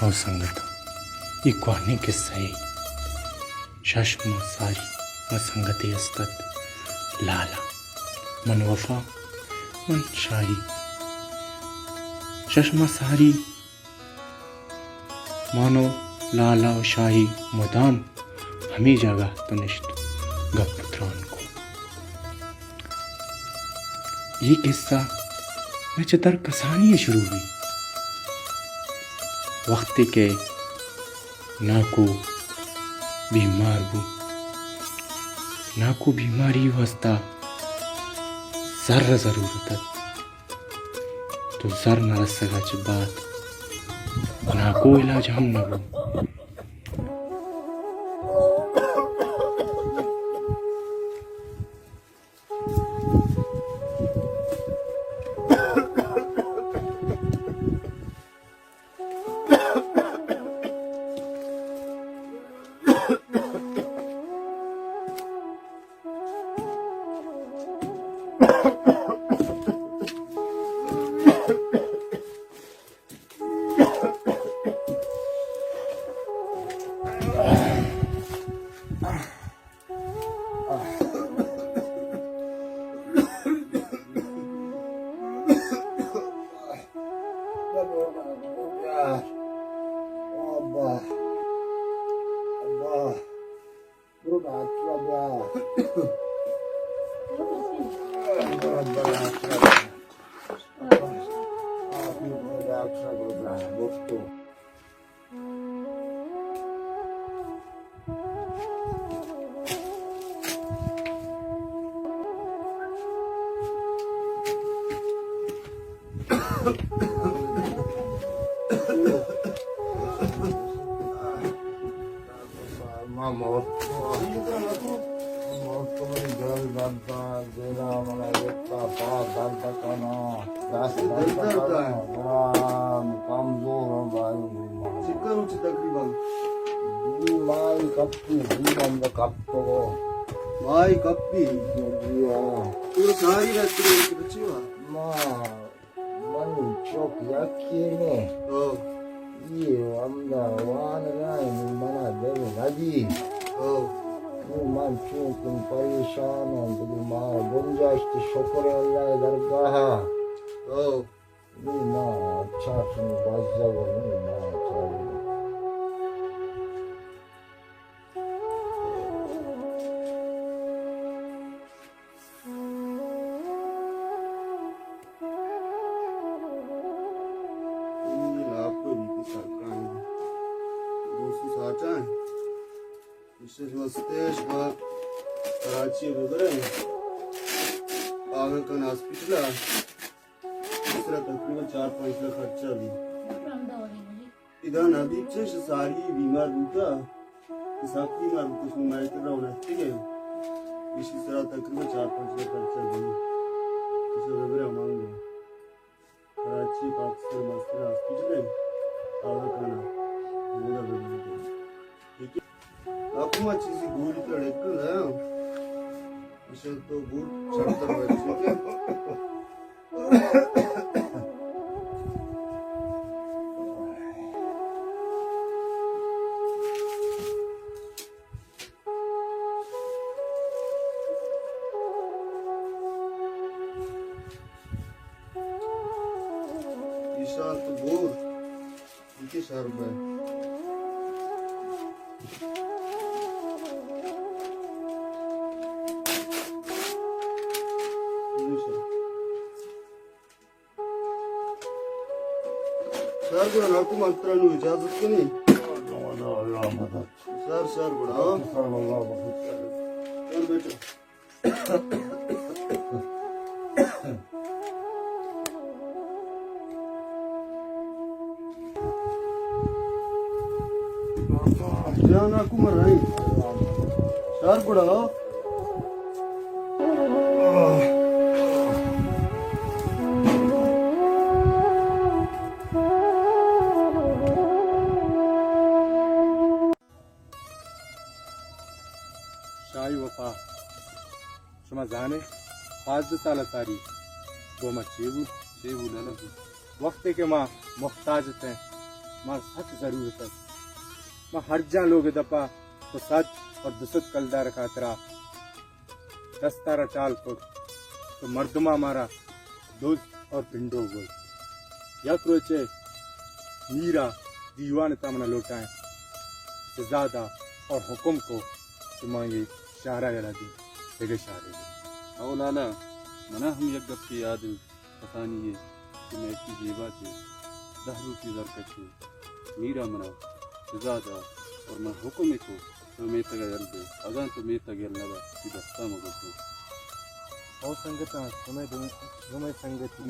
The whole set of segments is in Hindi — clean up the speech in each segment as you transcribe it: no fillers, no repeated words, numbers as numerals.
और संगत इक्वानी किस्से शश्म सारी व संगति अस्तत लाला मन वफा मन शाही चश्मा सारी मानो लाला और शाही मुदाम हमी जगह तनिष्ठ गपुत्रान को। ये किस्सा में चितर कसानी शुरू हुई वक्त के नाको बीमार बू नाको बीमारी वस्ता जर जरूरत तो जर न रसगा बात नाको इलाज हम न बू Mai kapi, dia. Terus hari dah terus kecil. Mani chok yakini. Oh, Iya, amda wana lain mana demi lagi. oh, Man chukun parishan untuk ma gunjaish ki shukr Allah dargah. oh. Ni ma अच्छा सुन बाजा वो नहीं ma चाहिए. Ini lah apa ni kisahkan. Dosti sahaja. Işte stage var. Karachi वगैरह. आगे का हॉस्पिटल है. दूसरा तकरीबन 4-5 लाख खर्चा भी. इधर अभी से सारी बीमार होता. सब बीमार होता उसमें मैं कर रहा हूँ ठीक है. इसी तरह तकरीबन 4-5 लाख खर्चा भी. इसे वगैरह मांगो. कराची पाकिस्तान मास्टर हॉस्पिटल है आगे का ना बोला वगैरह. ठीक है. आपको मैं चीज़ गोली का डेक्कल है. इसे तो गुड़ चढ़ता है ठीक है. ईशान तो गोर इनके शार्प है. सर को नाकू मात्रा नु इजाजत को नहीं. Allah मदद. सर बड़ा हाँ. Allah बहुत. चल बेटा. क्या नाकू मर रही. सर बड़ा हाँ. शाही वफा शमा जाने हाज ताला सारी वो मा चेबू ना वक्त के माँ मुख्ताज थे मां सच जरूरत है मां हर जा लोग दपा तो सच और दुसत कलदार खातरा दस्तारा चाल को तो मर्दमा मारा दोस्त और पिंडो गो या क्रोचे मीरा दीवान तामना लौटाए से ज्यादा और हुक्म को तुम्हारे शारा गला दी जगह शारे आओ लाला मना हम एक गप की याद पतानी है कि मैं की जेबा थे 10 रुपये दरकत मीरा मना ज्यादा और मैं हुक्म को तो मैं तगल दे अगर तो मैं तगल लगा कि दस्ता मगर तो और संगता तुम्हें संगति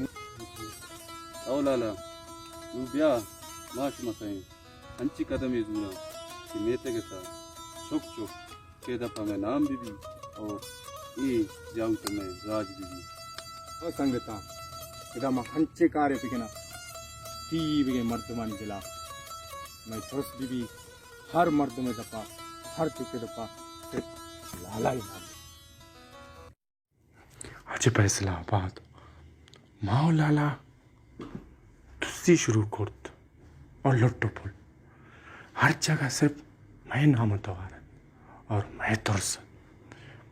आओ लाला तू ब्या माश मसाई अंची कदम जूरा कि मैं तगता चुप चुप के दफा मैं नाम बीबी और ये जाऊं तो मैं राज बीबी और संगता इधर मैं हंचे कार्य पिकना ती बिगे मर्दमान जिला मैं दोस्त बीबी हर मर्द में दफा हर चुके दफा सिर्फ लाला ही नाम आज इस्लामाबाद माओ लाला तुसी शुरू करत और लुट्टो पुल हर जगह सिर्फ मैं नामतवार और मैं तुरस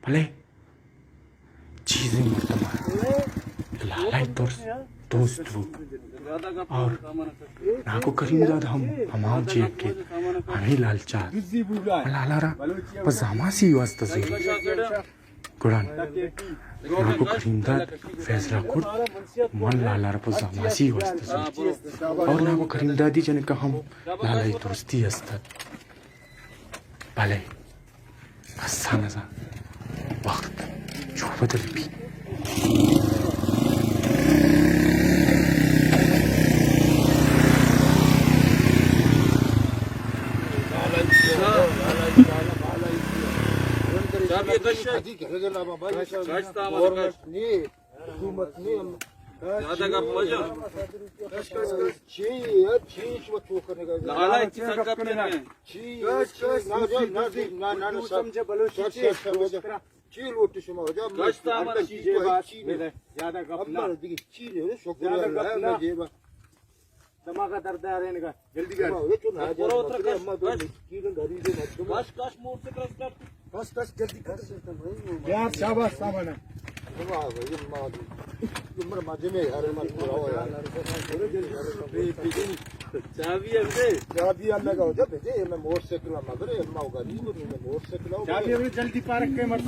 भले चीजें मर्तमान लाला ही तुरस दोस्त वो और नाको करीमजाद हम जे के हमें लालचा लाला रा पजामासी वास्ता से कुरान नाको करीमजाद फैसला कुर मन लाला रा पजामासी वास्ता से और नाको करीमदादी जने का हम लाला ही दोस्ती अस्तात भले हसाना सा वक्त जो बदल भी दमागा दर्द आ रहे हैं जल्दी कर कस जल्दी कर यार शाबाश सामान चाबी अलग हो जब मैं मोटरसाइकिल मगर मोटरसाइकिल चाबी जल्दी पार्क के मत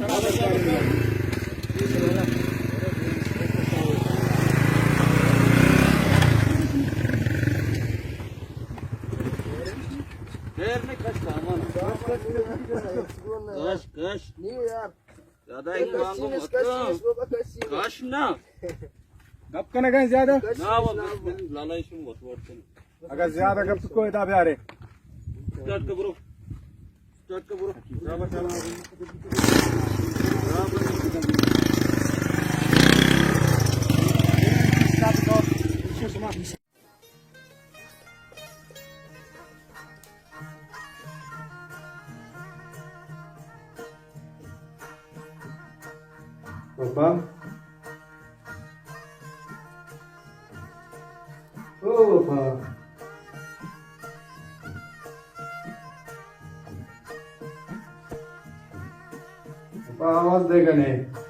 गप करना कहीं ज्यादा अगर ज्यादा गप को इतना प्यारे स्टार्ट करो पापा ओ पापा पापा आवाज देगा नहीं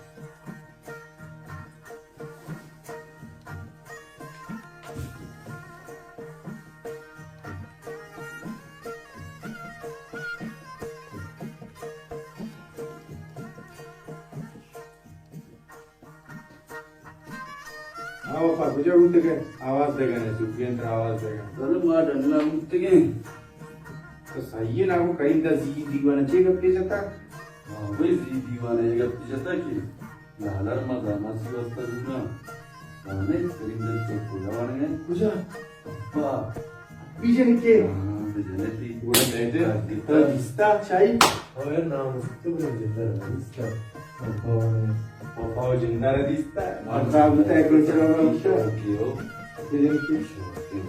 मुझे उठ के आवाज देगा नहीं सुखेंद्र आवाज देगा चलो मार डंडा उठते के तो सही है ना वो कहीं जी दीवाना चाहिए कब जाता वही जी दीवाना है कब जाता कि लालर मजा मासी वास्ता दुना गाने करीमदार को बुलावाने हैं कुछ वाह पीछे निके बेजने थी वो देते दिखता दिसता शाही और नाम तो नहीं जिंदा इसका पापा जिंदा दिसता और साहब बताए कुछ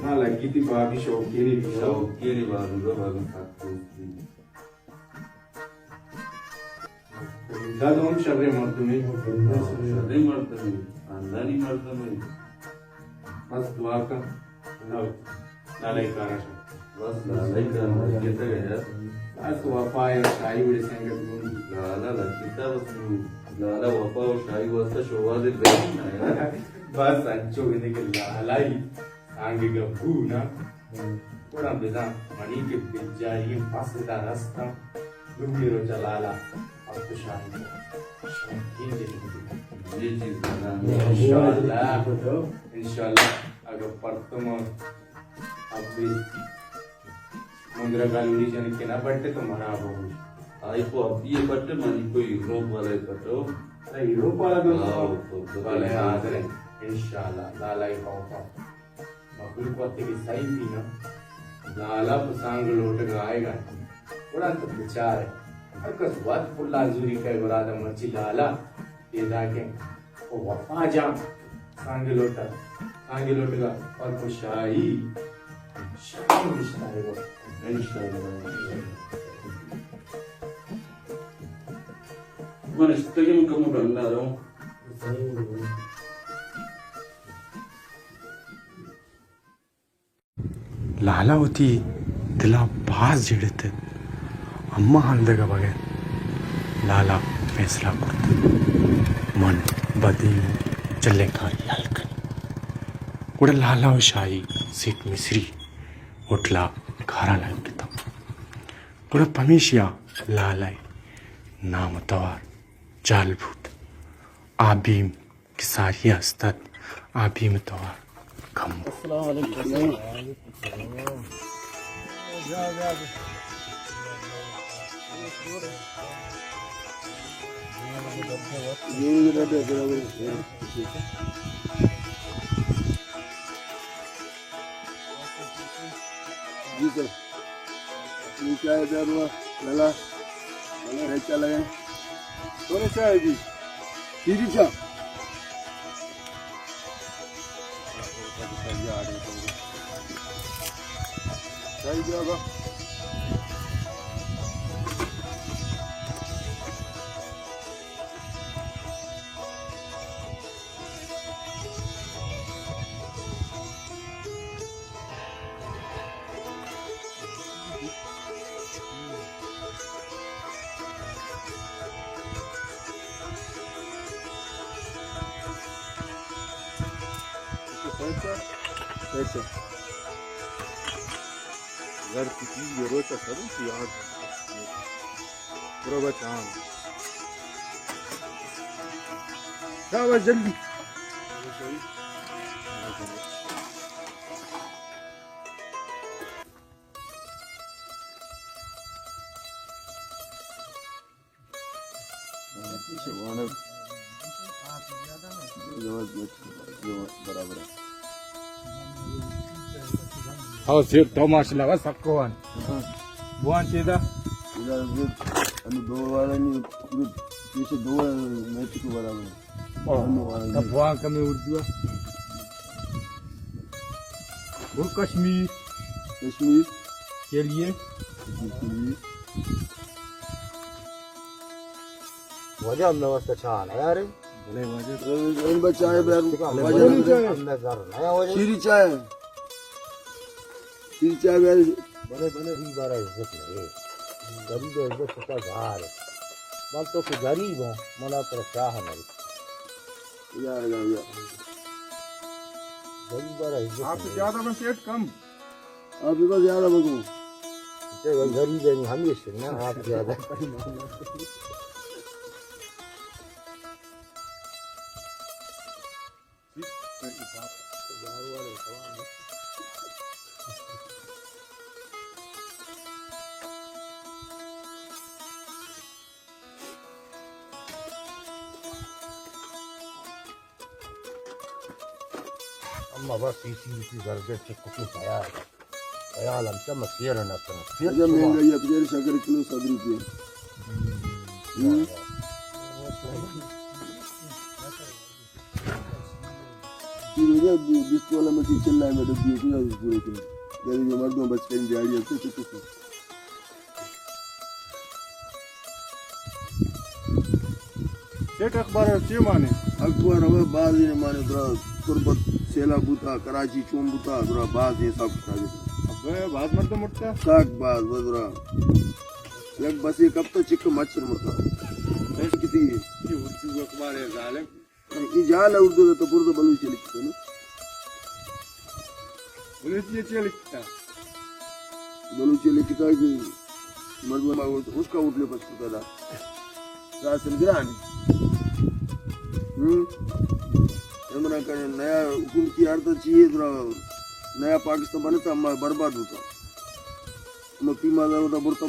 हाँ लगी थी बाकी शौकीनी बाबू साथ दादों शर्रे मर्द में शर्रे मर्द में खानदानी मर्द में बस दुआ का नाले कारा बस लाला ही करना कितना गया आज वफा है शाही बड़ी संगत बोली लाला कितना बस लाला वफा और शाही वास्ता शोभा दे बैठना बस अच्छो के लाला ही आगे गबू ना थोड़ा बिना मनी के बिजारी फासदा रास्ता दुबीरो चलाला और तो शाही ये चीज बना इंशाल्लाह अगर परतम अब भी मुंद्रा गालूरी जन के ना बढ़ते तो मरा हो आई को अब ये पट्टे मानी कोई यूरोप वाले पट्टो यूरोप वाला तो वाले हाजिर है इंशाल्लाह लाला ही पापा मकुल को की सही थी ना लाला पसंग लोट आएगा बड़ा तो विचार है हर कस बात फुल्ला जुरी का गुरादा मर्ची लाला ये जाके वो वफा जा सांगे लोटा का और वो शाही रिश्ता है वो Bueno, estoy en como hablando. लाला होती तिला भास जिडत अम्मा हालदगा बघा लाला फैसला करतो मन बदी चले का लालकन कुड लाला व शाही सीट मिसरी उठला घराला गेला कुड पमेशिया लालाय नाम तवार जालभूत आबीम की सारी असतात आबीम तवार खंबो जी सर ये क्या है दर हुआ लाला लाला है क्या लगे थोड़े क्या है जी तीरी चा सही जाएगा Peki. Ver kitabı yere çakalım ki ya. Buraya çağır. Çağır जल्दी. बराबर हाँ सिर्फ तो माशाल्लाह सबको वन बुआन सीधा इधर अभी दो वाला नहीं पूरे पीछे दो मैच के बराबर है तब बुआन कमी उर्दू वो कश्मीर कश्मीर के लिए वजह में वस्त छान है यार भले वजह इन बच्चा है सीरी चाय सीरी चाय बने बने ही बारा इज्जत नहीं गरीब इज्जत का घर बाल तो के गरीब हो मना पर क्या है नहीं यार गरीब बारा इज्जत आपसे ज्यादा में सेठ कम आप भी बस ज्यादा बगो तो गरीब है हम ये सुनना आप ज्यादा अम्मा बस इसी गर्दे से कुछ पाया ख्याल हम सब मसीर ना करना जब महंगाई है तो शक्कर किलो 7 रुपये फिर 20 वाला में चल रहा है मेरे दिए कुछ पूरे के गरीब मर्दों बच के जाड़ी है कुछ सेठ अखबार चे माने अखबार हमें बाज ही माने तुरबत सेला बूता कराची चोम बूता तुरा बाज ये सब कुछ वह बात मत तो मुट्टा साग बाज बजरा लग बस ये कब तो चिक मच्छर मुट्टा ऐसे कितनी ये उर्दू अखबार है जालिम ये जाल है उर्दू तो पुर्दो बलूची लिखते ना बलूची लिखता बलूची लिखता है कि मर्द उसका उठने पर पता था राशन गिरान इमरान खान ने नया हुकुम किया तो चाहिए थोड़ा नया पाकिस्तान बने तो हमारा बर्बाद होता मैं पीमा दारू तो बुरता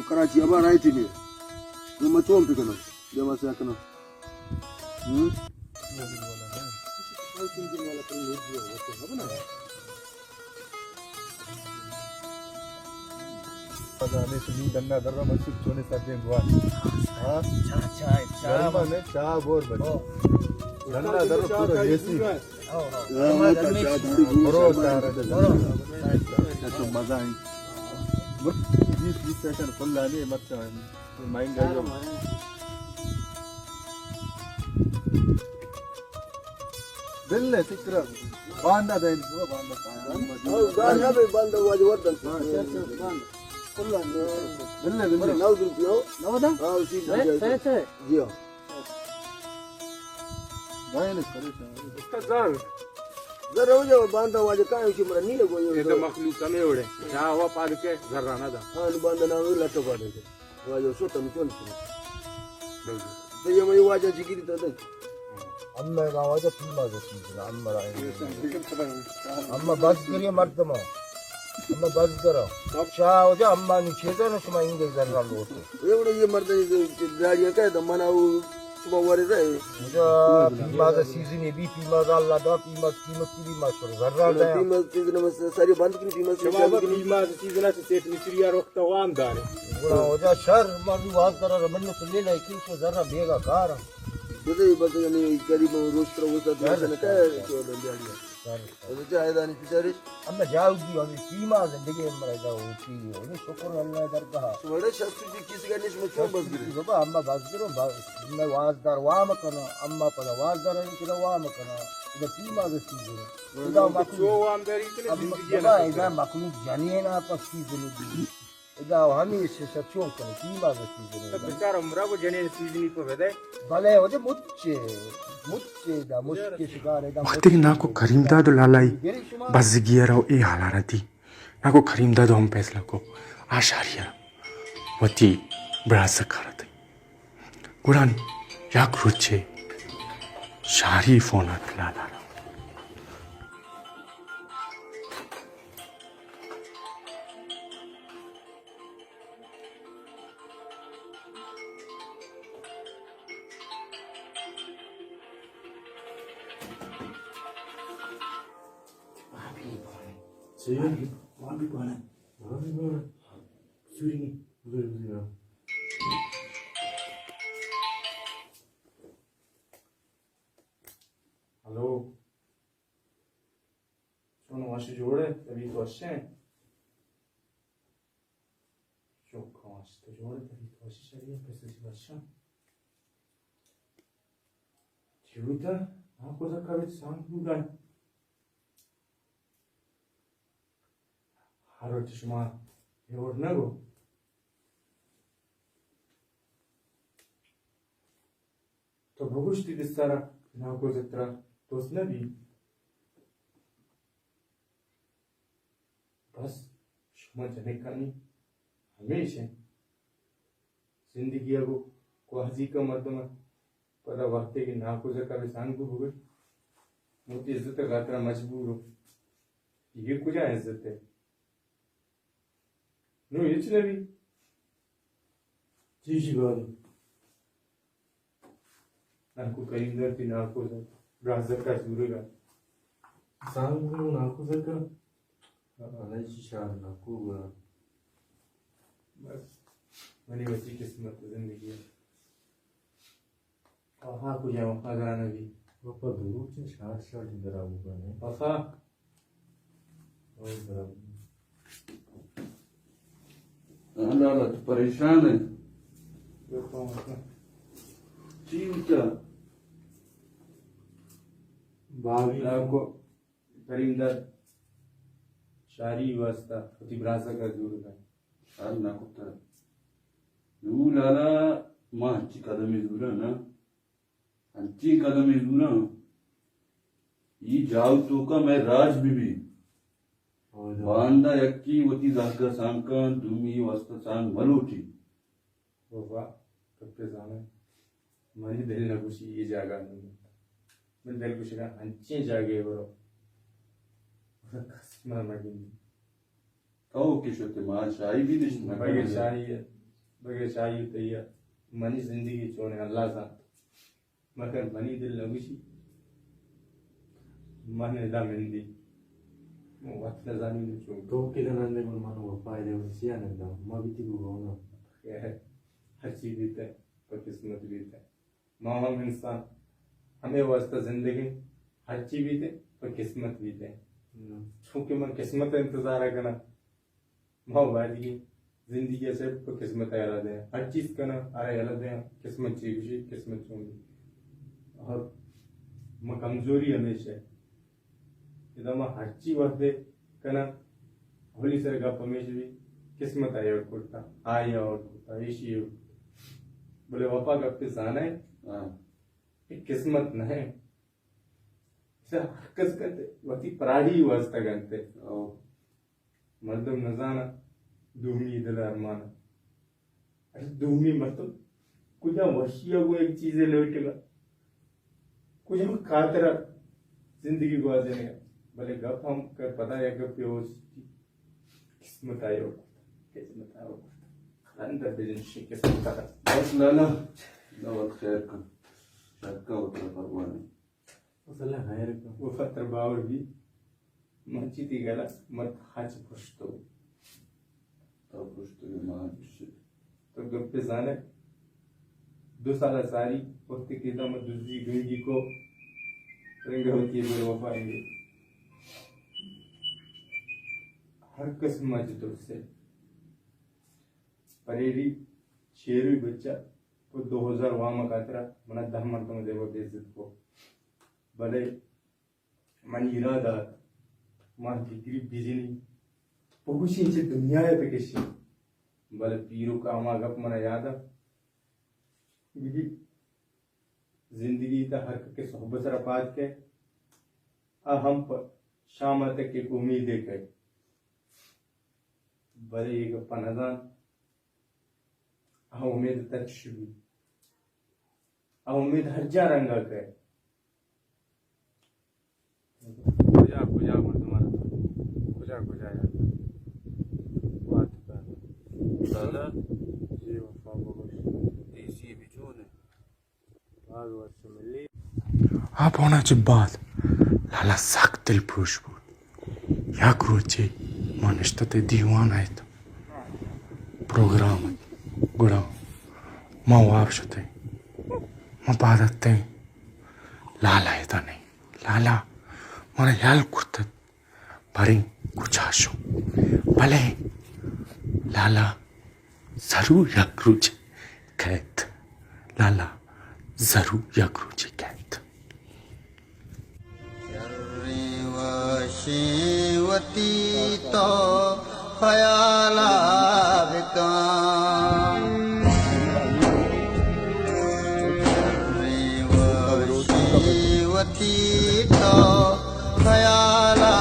कराची अब आई थी नहीं तो मैं चोम पिकना जमा से आकना पता नहीं सुनी दन्ना दर्रा मस्जिद चोने साथे गुआ हां चाय में चाय बोर बने दन्ना दर्रा पूरा देसी बरो तो मजा आई बीस सेकंड फुल लाने मत माइंड गयो दिल ने तिकरा बांधा दे गाना भी बंद हुआ जो वतन बिल्ले नौ रुपये नौ दा हां उसी जी हां गाय ने करे उसका जान जरा हो जाओ बांधा हुआ जो काहे उसी मरा नहीं लगो ये तो मखलूक कमे ओड़े जा हवा पाद के जर्रा ना दा हां बांधा ना लटो पाडे हुआ जो सोटा में चोन तो ये मैं वाजा जिगिरी तो दे अम्मा गावाचा फिल्मा जशी अम्मा अम्मा बस करिए मर्दमा अम्मा बस करो शाह हो जा अम्मा नी छेदो न सुमा इंगे जर्रा लोटे एवढे ये मर्द गाड़ियां काय तो मना सुबह वारे रहे मुझे फिल्मा का सीजन है भी फिल्मा का अल्लाह दा फिल्मा कीमत की भी माशर जर्रा दा फीमस सीजन में सारी बंद की फीमस जवाब बीमा सीजन से सेट मिस्रिया रोकता हुआ आमदार गुना हो जा शर मारू वाज करा रमन तो ले ले कि तो जर्रा बेगा कार बदे बस यानी करीब रोज पर वो सब ऐसा ना काय तो गाड़ियां तो चाहे दानी बेचारे अम्मा जाऊगी अभी फिल्मा जिंदगी में मरेगा होती है नहीं शुक्र अल्लाह दरगाह बड़े शास्त्री जी किसी का नहीं क्यों बस गिरे बाबा अम्मा बस करो मैं वाजदार वाम करना अम्मा पर वाजदार इनके वाम करना इधर फिल्मा का सीजन इधर मखलूक जो आमदारी के लिए जिंदगी बाबा इधर मखलूक जानिए ना आपस सीजन इधर हमेशा सच्चों का फिल्मा का सीजन बेचारा उम्र को जने सीजन को वेदे भले हो जे मुच्चे दा मुश्किल शिकार है वaqtigi naako karimdaadu laalay bazigiyaraw ii halarati naako karimdaadu hompeslako ashariya wati brasakarate guran yak ruche shari fonat lalara Suyun, mabi bana. Mabi bana. Suyun, buyur. Hello. Şunu aşı जोड़े तभी तो अच्छे हैं. Çok kamaştı जोड़े तभी तो अच्छे चलिए पैसे से अच्छा. Çiğuta, आपको तो कभी सांग बुलाए. Harut şuma yor ne bu? To boguş ti stara na ko zetra dost ne bi? बस şuma jane kani हमेशा जिंदगी को हजी का मर्दमा पता वक्त की ना को जकर सांग को बोगुश मोती इज्जत गात्रा मजबूर हो ये कुछ इज्जत है No, hiç ne bi? Cici bari. Naku karimdar ti naku da. Razaka zurega. Sangu naku zaka. Alayhi şar naku ba. Bas. Mani वची किस्मत जिंदगी है. Aha ku jawa khazana bi. Baba duru चे शाट इधर आऊंगा ने Aha. और जरा अल्लाह तो परेशान है देखो मतलब चीन क्या भाभी आपको करीमदार शारी वास्ता होती ब्रासा का दूर का Al na kota. Nu lala ma hanci kadami dura na. Hanci kadami dura. ये जाऊ तो का मैं राज बीबी बांदा यक्की वती जागा सांका दुमी वास्ता सांग मलोटी बाबा कप्पे जाने मनी दिल न कुछ ये जागा नहीं मैं दिल कुछ का अंचे जागे बरो कसम मगिनी कहो किशोते मां शाही भी नहीं बगे शाही तैया मनी जिंदगी छोड़ने अल्लाह सा मगर मनी दिल न कुछ मन दा मिंदी वक्त जानी नहीं चुन तो किला नंदे मन मानो वपाय दे सिया नंदा मबिति गुगोना हर चीज देता है पर किस्मत देता है माँ हम इंसान हमें वास्ता जिंदगी हर चीज भी दे पर किस्मत भी दे चूंकि मैं किस्मत इंतजार है करना माँ वाली जिंदगी से पर किस्मत अलग है हर चीज करना अरे अलग है किस्मत चाहिए किस्मत चाहिए और मैं कमजोरी हमेशा इधर हर चीज वास्ते करना होली सर का परमेश्वरी किस्मत आया और कुर्ता आया और कुर्ता ऐसी बोले वफा का पिसाना है एक किस्मत न है हरकत करते वती पराड़ी वास्ता करते मर्दम नजाना दूमी दिल अरमाना अरे दूमी मतलब कुछ वशिया वो एक चीज लौटेगा कुछ हम खातरा जिंदगी को आने का भले गप हम कर पता है गप किस्मत आयो किस्मत आओ अंदर बिजन किस्मत का बस लाला दवा खैर का शक्का उतर परवाने उसला खैर का वो फतर बावर भी मंची थी गला मत हाच पुष्टो तब पुष्टो मां तो गप पे जाने 2 साल सारी वक्त की दम दूसरी गंगी को रंग होती है वफाएंगे हर किस्म मजदूर से परेरी शेरवी बच्चा को 2000 वाम कातरा मना 10 मर्द में देव बेइज्जत को भले मन इरादा मां डिग्री बिजली पहुंची से दुनिया पे किसी भले पीरो का हमा गप मना याद जिंदगी का हर के सोहबत रपात के हम पर शाम तक एक उम्मीद है भले एक पनजान उम्मीद तक शुरू उम्मीद हर जा रंगा के कुजा कुजा मन तुम्हारा कुजा कुजा यार बात कर लाला ये वफा बगोश देसी बिचोने आज वर्ष मिली आप होण्याची बाद लाला साकतील पुरुषभूत या क्रूचे मनुष्य ते दिवान आहेत प्रोग्राम गुणा मग वापशते मग पाहतात ते लाला येता नाही लाला मला याल कुर्तात भरी कुछाशो भले लाला जरूर या क्रूचे कैद लाला जरूर या क्रूचे कैद शिवती तो खयाला शिवती तो खयाला